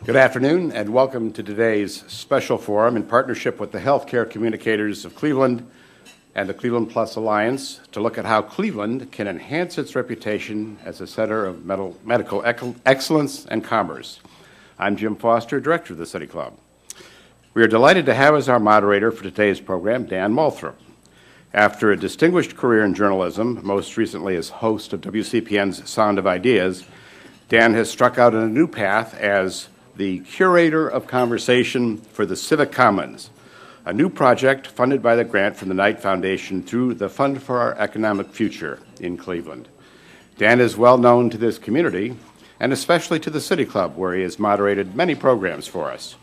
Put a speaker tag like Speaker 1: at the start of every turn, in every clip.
Speaker 1: Good afternoon and welcome to today's special forum in partnership with the Healthcare Communicators of Cleveland and the Cleveland Plus Alliance to look at how Cleveland can enhance its reputation as a center of medical excellence and commerce. I'm Jim Foster, Director of the City Club. We are delighted to have as our moderator for today's program Dan Moulthrop. After a distinguished career in journalism, most recently as host of WCPN's Sound of Ideas, Dan has struck out on a new path as the Curator of Conversation for the Civic Commons, a new project funded by the grant from the Knight Foundation through the Fund for Our Economic Future in Cleveland. Dan is well known to this community and especially to the City Club, where he has moderated many programs for us.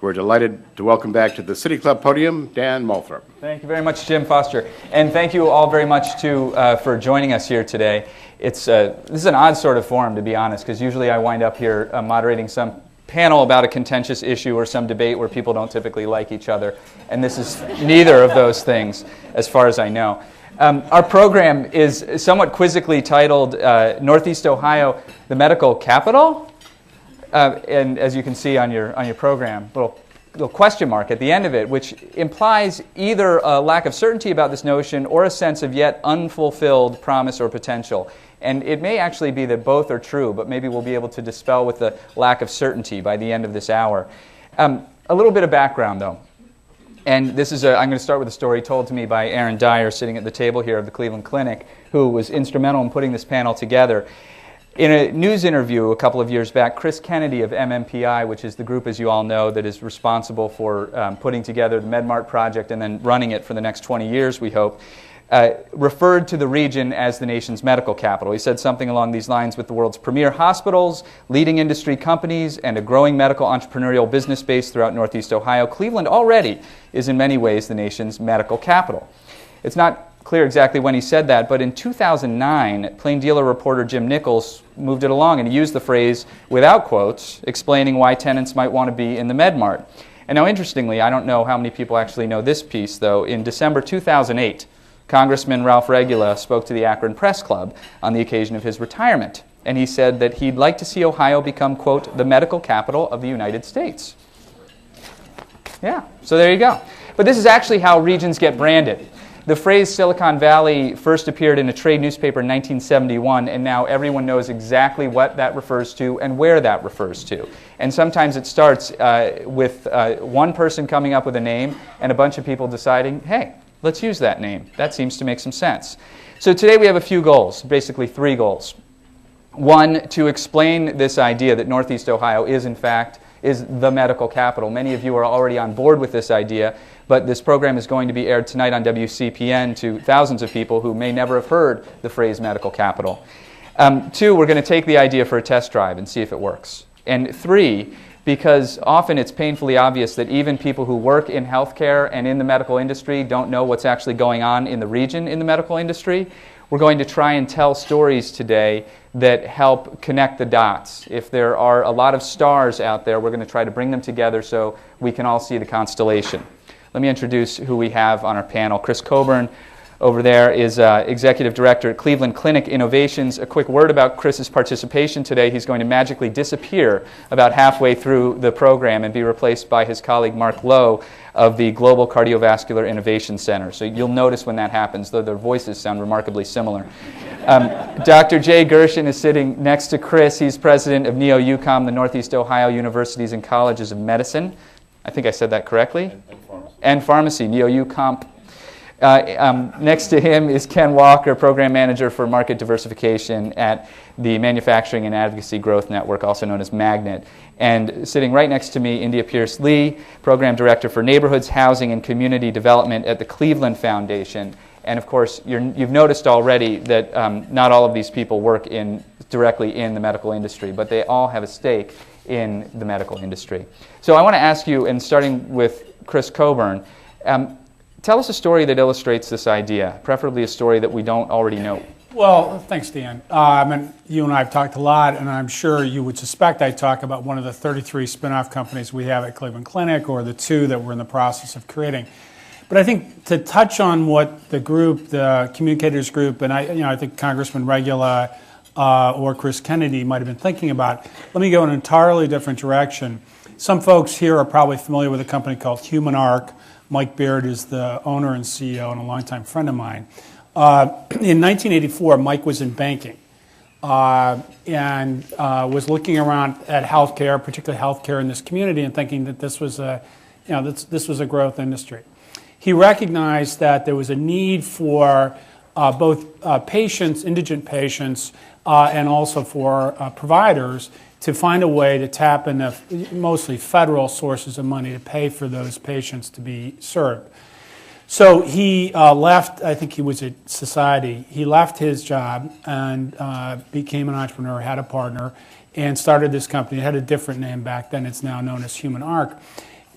Speaker 1: We're delighted to welcome back to the City Club podium, Dan Moulthrop.
Speaker 2: Thank you very much, Jim Foster. And thank you all very much, too, for joining us here today. This is an odd sort of forum, to be honest, because usually I wind up here moderating some panel about a contentious issue or some debate where people don't typically like each other. And this is neither of those things, as far as I know. Our program is somewhat quizzically titled Northeast Ohio, the Medical Capital. And as you can see on your program, little question mark at the end of it, which implies either a lack of certainty about this notion or a sense of yet unfulfilled promise or potential. And it may actually be that both are true, but maybe we'll be able to dispel with the lack of certainty by the end of this hour. A little bit of background, though. And this is I'm going to start with a story told to me by Aaron Dyer, sitting at the table here of the Cleveland Clinic, who was instrumental in putting this panel together. In a news interview a couple of years back, Chris Kennedy of MMPI, which is the group, as you all know, that is responsible for putting together the MedMart project and then running it for the next 20 years, we hope, referred to the region as the nation's medical capital. He said something along these lines: with the world's premier hospitals, leading industry companies, and a growing medical entrepreneurial business base throughout Northeast Ohio, Cleveland already is in many ways the nation's medical capital. It's not clear exactly when he said that, but in 2009, Plain Dealer reporter Jim Nichols moved it along, and he used the phrase, without quotes, explaining why tenants might want to be in the MedMart. And now, interestingly, I don't know how many people actually know this piece, though. In December 2008, Congressman Ralph Regula spoke to the Akron Press Club on the occasion of his retirement, and he said that he'd like to see Ohio become, quote, the medical capital of the United States. Yeah, so there you go. But this is actually how regions get branded. The phrase Silicon Valley first appeared in a trade newspaper in 1971, and now everyone knows exactly what that refers to and where that refers to. And sometimes it starts with one person coming up with a name and a bunch of people deciding, hey, let's use that name. That seems to make some sense. So today we have a few goals, basically three goals. One, to explain this idea that Northeast Ohio is, in fact, is the medical capital. Many of you are already on board with this idea, but this program is going to be aired tonight on WCPN to thousands of people who may never have heard the phrase medical capital. Two, we're going to take the idea for a test drive and see if it works. And three, because often it's painfully obvious that even people who work in healthcare and in the medical industry don't know what's actually going on in the region in the medical industry, we're going to try and tell stories today that help connect the dots. If there are a lot of stars out there, we're going to try to bring them together so we can all see the constellation. Let me introduce who we have on our panel. Chris Coburn over there is Executive Director at Cleveland Clinic Innovations. A quick word about Chris's participation today. He's going to magically disappear about halfway through the program and be replaced by his colleague Mark Lowe of the Global Cardiovascular Innovation Center. So you'll notice when that happens, though their voices sound remarkably similar. Dr. Jay Gershon is sitting next to Chris. He's president of NEO-UCOM, the Northeast Ohio Universities and Colleges of Medicine. I think I said that correctly. And pharmacy, NEO-UCOMP. Next to him is Ken Walker, Program Manager for Market Diversification at the Manufacturing and Advocacy Growth Network, also known as Magnet. And sitting right next to me, India Pierce-Lee, Program Director for Neighborhoods, Housing, and Community Development at the Cleveland Foundation. And of course, you've noticed already that not all of these people work directly in the medical industry, but they all have a stake in the medical industry. So I want to ask you, and starting with Chris Coburn, tell us a story that illustrates this idea, preferably a story that we don't already know.
Speaker 3: Well, thanks, Dan. You and I have talked a lot, and I'm sure you would suspect I talk about one of the 33 spin-off companies we have at Cleveland Clinic, or the two that we're in the process of creating. But I think to touch on what the group, the communicators group, and I think Congressman Regula or Chris Kennedy might have been thinking about. Let me go in an entirely different direction. Some folks here are probably familiar with a company called HumanArc. Mike Baird is the owner and CEO and a longtime friend of mine. In 1984, Mike was in banking and was looking around at healthcare, particularly healthcare in this community, and thinking that this was this was a growth industry. He recognized that there was a need for both patients, indigent patients, and also for providers to find a way to tap into mostly federal sources of money to pay for those patients to be served. So he left, I think he was at Society, he left his job and became an entrepreneur, had a partner, and started this company. It had a different name back then. It's now known as HumanArc.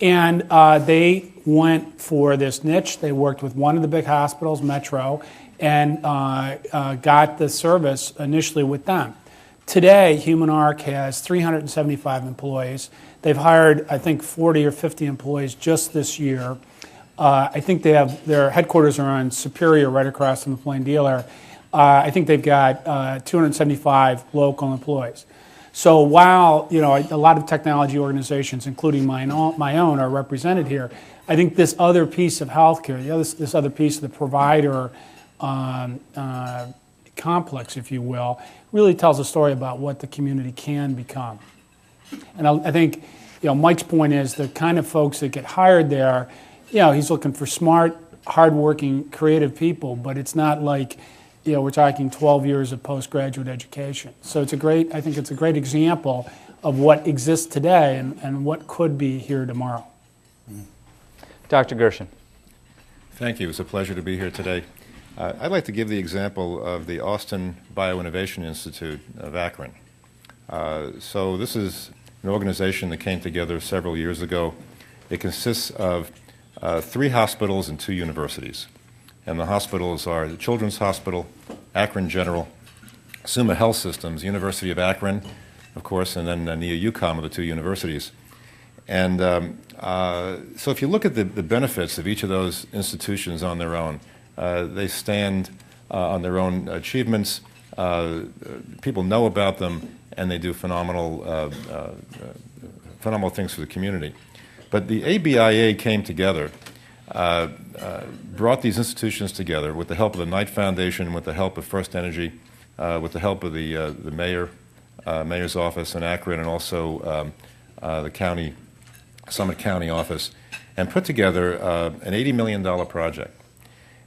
Speaker 3: And they went for this niche. They worked with one of the big hospitals, Metro, and got the service initially with them. Today, HumanArc has 375 employees. They've hired, I think, 40 or 50 employees just this year. I think they have their headquarters are on Superior, right across from the Plain Dealer. I think they've got 275 local employees. So while a lot of technology organizations, including my own, are represented here, I think this other piece of healthcare, this other piece of the provider complex, if you will, really tells a story about what the community can become. And I think, Mike's point is the kind of folks that get hired there, he's looking for smart, hardworking, creative people, but it's not like, we're talking 12 years of postgraduate education. So I think it's a great example of what exists today and what could be here tomorrow.
Speaker 2: Dr. Gershon.
Speaker 4: Thank you. It's a pleasure to be here today. I'd like to give the example of the Austin Bioinnovation Institute of Akron. So this is an organization that came together several years ago. It consists of 3 hospitals and 2 universities. And the hospitals are the Children's Hospital, Akron General, Summa Health Systems, University of Akron, of course, and then NEA-UCOM are the 2 universities. And so if you look at the benefits of each of those institutions on their own, they stand on their own achievements. People know about them, and they do phenomenal things for the community. But the ABIA came together, brought these institutions together with the help of the Knight Foundation, with the help of First Energy, with the help of the mayor's office in Akron, and also the Summit County office, and put together an $80 million project.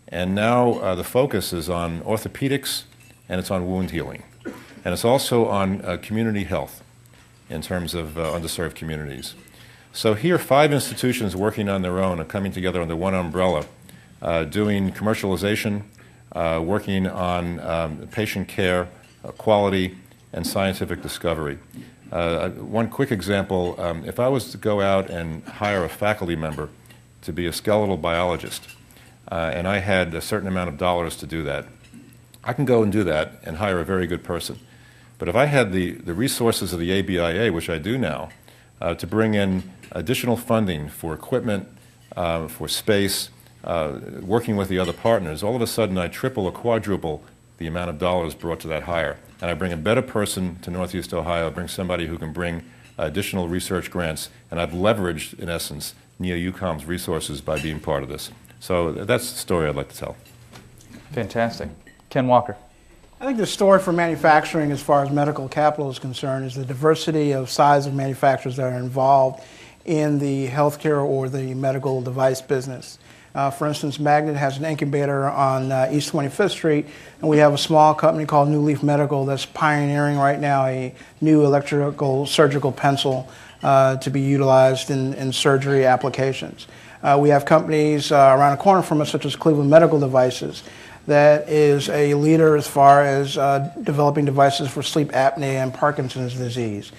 Speaker 4: And now the focus is on orthopedics, and it's on wound healing. And it's also on community health in terms of underserved communities. So here, 5 institutions working on their own are coming together under one umbrella, doing commercialization, working on patient care, quality, and scientific discovery. One quick example, if I was to go out and hire a faculty member to be a skeletal biologist, and I had a certain amount of dollars to do that, I can go and do that and hire a very good person. But if I had the resources of the ABIA, which I do now, to bring in additional funding for equipment, for space, working with the other partners, all of a sudden I triple or quadruple the amount of dollars brought to that hire. And I bring a better person to Northeast Ohio, I bring somebody who can bring additional research grants, and I've leveraged, in essence, NEA-UCOM's resources by being part of this. So that's the story I'd like to tell.
Speaker 2: Fantastic. Ken Walker.
Speaker 5: I think the story for manufacturing as far as medical capital is concerned is the diversity of size of manufacturers that are involved in the healthcare or the medical device business. For instance, Magnet has an incubator on East 25th Street, and we have a small company called New Leaf Medical that's pioneering right now a new electrical surgical pencil to be utilized in surgery applications. We have companies around the corner from us, such as Cleveland Medical Devices, that is a leader as far as developing devices for sleep apnea and Parkinson's disease.